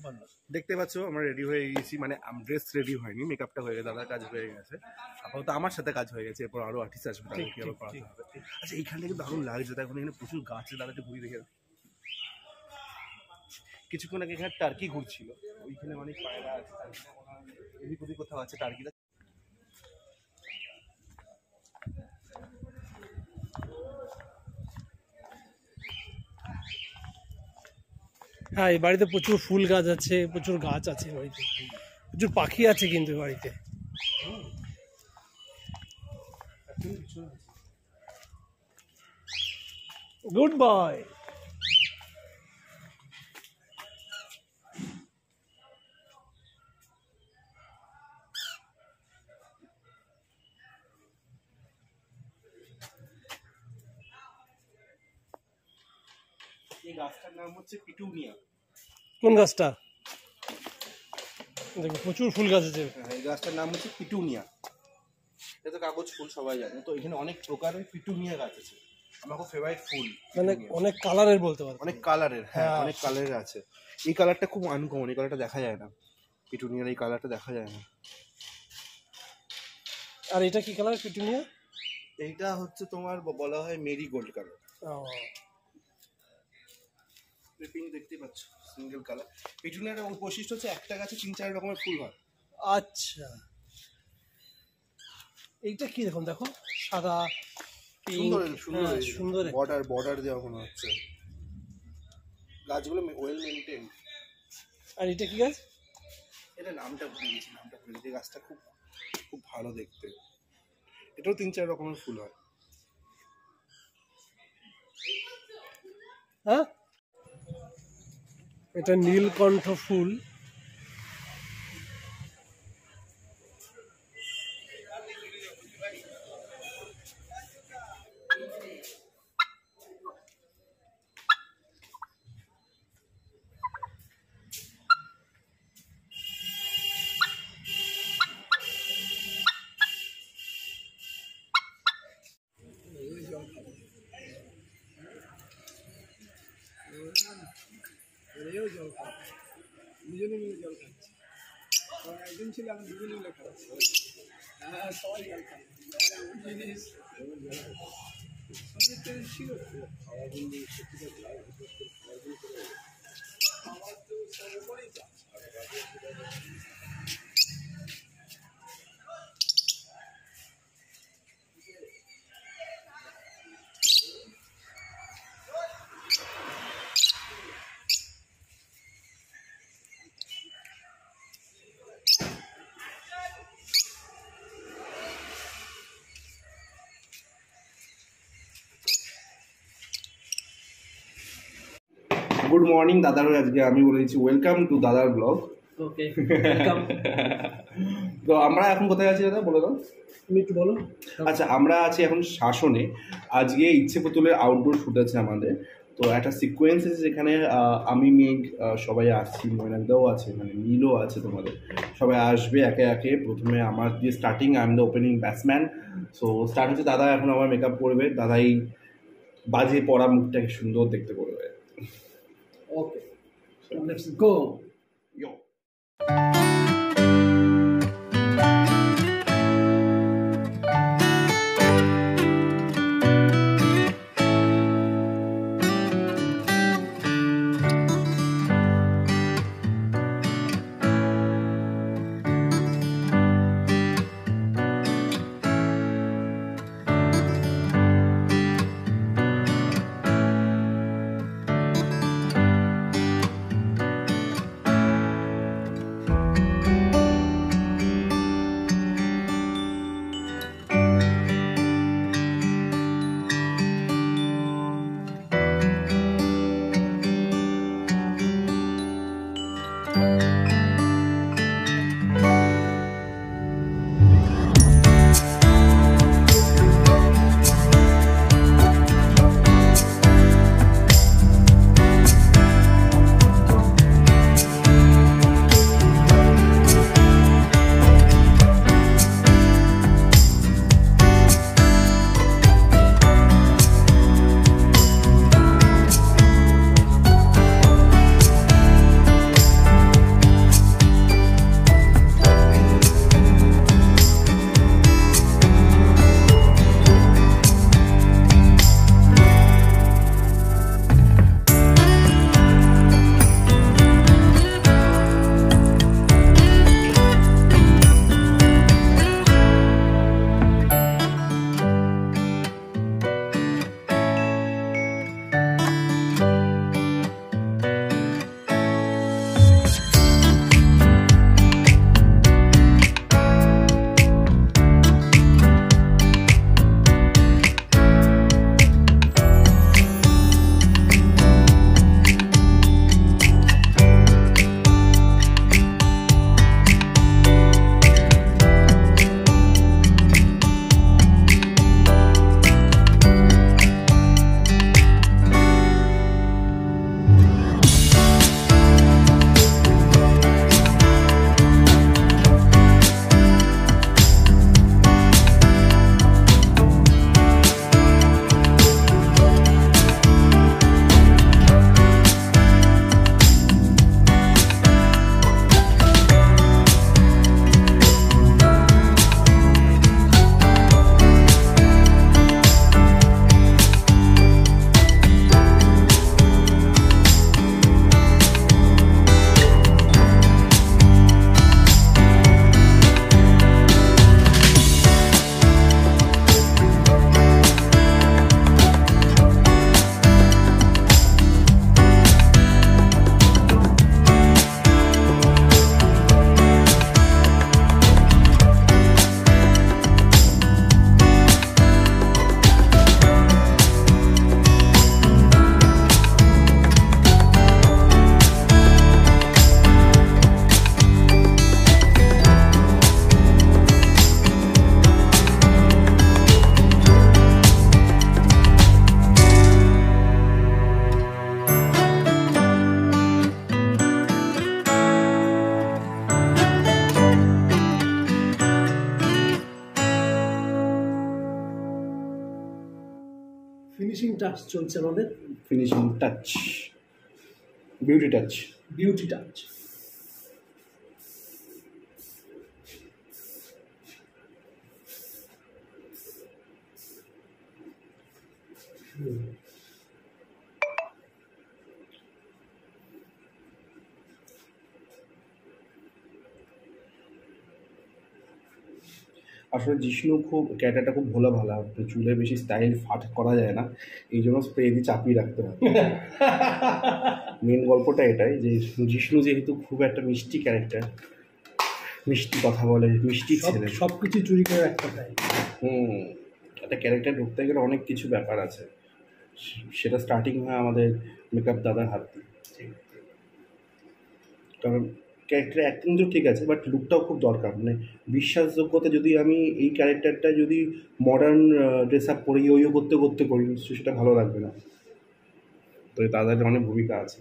ভালো। দেখতে পাচ্ছ আমরা রেডি হয়ে গেছি, মানে ড্রেস রেডি হয়নি, মেকআপটা হয়ে গেছে, দাদার কাজ হয়ে গেছে, আপাতত আমার সাথে কাজ হয়ে গেছে, এরপর আরো আর্টিস্ট আসবে, তাদের কি আবার করাতে হবে। আচ্ছা এইখানে কিন্তু দারুণ লাগছে, এখন এখানে প্রচুর গাছ আছে, দাদাকে ঘুরিয়ে দেখে। কিছুক্ষণ আগে এখানে টার্কি ঘুরছিল, ওইখানে অনেক পায়রা আছে, এদিক ওদিক কোথাও আছে টার্কিটা। হ্যাঁ, এই বাড়িতে প্রচুর ফুল গাছ আছে, প্রচুর গাছ আছে বাড়িতে, প্রচুর পাখি আছে কিন্তু বাড়িতে। Good boy. এই গাছটার নাম হচ্ছে পিটুনিয়া। কোন গাছটা? দেখো প্রচুর ফুল গাছ আছে। এই গাছটার নাম হচ্ছে পিটুনিয়া, এটা তো কাগজ ফুল সবাই জানে। তো এখানে অনেক প্রকারের পিটুনিয়া গাছ আছে, আমার খুব ফেভারিট ফুল, মানে অনেক কালারের বলতে পারো, অনেক কালারের। হ্যাঁ অনেক কালারের আছে। এই কালারটা খুব আনকমন, এই কালারটা দেখা যায় না, পিটুনিয়ার এই কালারটা দেখা যায় না। আর এটা কি কালার পিটুনিয়া? এইটা হচ্ছে তোমার বলা হয় মেরি গোল্ড কালার। পিঙ্ক দেখতে পাচ্ছ, সিঙ্গেল কালার। পিটুনিয়ার বৈশিষ্ট্য হচ্ছে একটা গাছে 3-4 রকমের ফুল হয়। আচ্ছা, এইটা কি দেখুন, দেখো সাদা সুন্দর সুন্দর সুন্দর বর্ডার দেওয়া মনে হচ্ছে, গাছগুলো ওয়েল মেইনটেইন। আর এটা কি গাছ? এটা নামটা ভুলে গেছি, গাছটা খুব খুব ভালো দেখতে, এটাও 3-4 রকমের ফুল হয়। হ্যাঁ, এটা নীলকণ্ঠ ফুল। জল খাচ্ছি, দুজনে মিলে জল খাচ্ছি। একদিন ছিল আমি দুজনে মিলে খাচ্ছি। হ্যাঁ সবাই জল খাচ্ছি, জিনিস ছিল আমার তো সর্বোপরি চাষ। গুড মর্নিং দাদার, আজকে আমি বলেছি ওয়েলকাম টু দাদার ব্লগ। ওকে, ওয়েলকাম। তো আমরা এখন কোথায় আছি দাদা বলে দাও, তুমি একটু বলো। আচ্ছা আমরা আছি এখন শাসনে, আজকে ইচ্ছে পুতুলের আউটডোর শুট আছে আমাদের। তো একটা সিকোয়েন্স আছে যেখানে আমি মেঘ সবাই আসছি, ময়নাকদাও আছে, মানে নীলও আছে, তোমাদের সবাই আসবে একে একে। প্রথমে আমার দিয়ে starting, I am the opening batsman. So start হচ্ছে, দাদা এখন আমার মেকআপ করবে, দাদাই বাজে পড়া মুখটাকে সুন্দর দেখতে করবে। Okay, let's go. Yo. Finishing touch চলছে আমাদের, finishing touch, beauty touch. Beauty touch. আসলে জিষ্ণু খুব ক্যারেক্টারটা খুব ভোলা ভালা, চুলে বেশি স্টাইল ফাট করা যায় না, এই জন্য স্প্রে দিয়ে চাপিয়ে রাখতে হয়। মেন গল্পটা এটাই যে জিষ্ণু যেহেতু খুব একটা মিষ্টি ক্যারেক্টার, মিষ্টি কথা বলে, মিষ্টি ছেলে, সব কিছু চুরি করে রাখতে চাই। একটা ক্যারেক্টার ঢুকতে গেলে অনেক কিছু ব্যাপার আছে, সেটা স্টার্টিং হয় আমাদের মেকআপ দাদার হাত দিয়ে। কারণ ক্যারেক্টার অ্যাক্টিং তো ঠিক আছে, বাট লুকটাও খুব দরকার। মানে বিশ্বাসযোগ্যতা, যদি আমি এই ক্যারেক্টারটা যদি মডার্ন ড্রেস আপ করে ইয়ো করতে করতে করি, সেটা ভালো লাগবে না। তো দাদার অনেক ভূমিকা আছে।